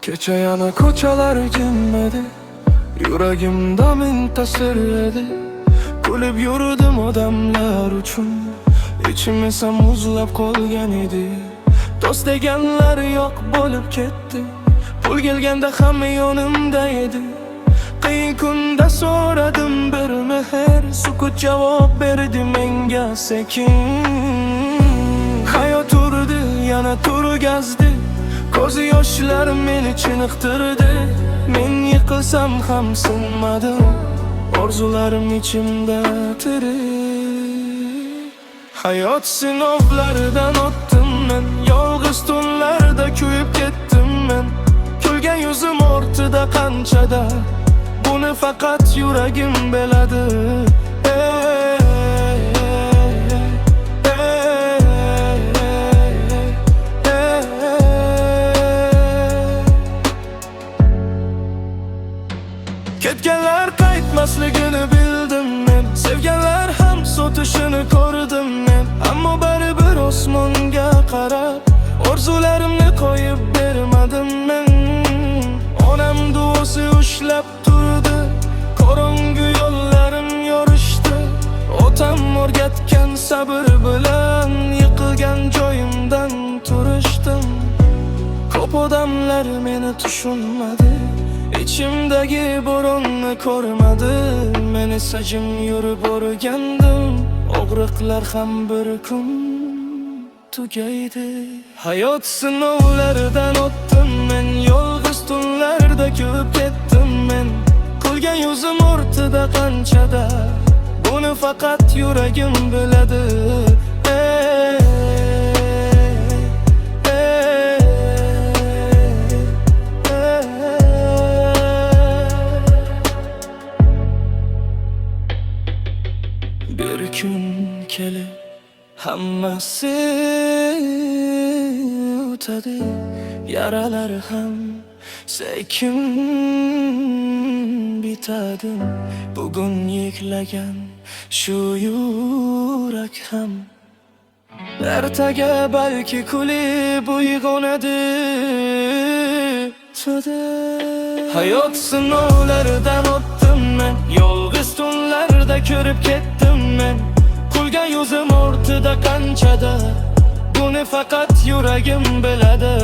Kecha yana ko'chalar jimedi, yuragimda ming tasir edi. Kulib yurdim odamlar uchun, ichim esa muzlab qolgan edi. Do'st deganlar yo'q bo'lib ketdi, pul kelganda hamma yonimda edi. Qiyin kunda so'radim bir mehr, sukut javob berdi menga sekin. Hayot urdi, yana turgazdi, ko'z yoshlar meni chiniqtirdi. Men yiqilsam ham sinmadim, orzularim ichimda tirik. Hayot sinovlaridan o'tdim men, yolg'iz tunlarda kuyib ketdim men. Kulgan yuzim ortida qanchada, buni faqat yuragim biladi. Ketganlar qaytmasligini bildim men, sevganlar ham sotishini ko'rdim men. Ammo baribir osmonga qarab, orzularimni qo'yib bermadim men. Onam duosi ushlab turdi, qorong'u yo'llarim yorishdi. Otam o'rgatgan sabr bilan yiqilgan joyimdan turishdim. Ko'p odamlar meni tushunmadi, İçimdagi bo'ronni ko'rmadi. Men esa jim yurib o'rgandim, og'riqlar ham bir kun tugaydi. Hayot sinovlaridan o'tdim men, yolg'iz tunlarda ko'p ketdim men. Kulgan yuzim ortida qanchada, buni faqat yuragim biladi. Bir kun kelib hammasi o'tadi, yaralar ham sekin bitadi. Bugun yig'lagan shu yurak ham ertaga balki kulib uyg'onadi. Hayot sinovlaridan o'tdim men, yolg'iz tunlarda ko'rib ketdim men. Kulgan yuzim ortida qanchada, buni faqat yuragim biladi.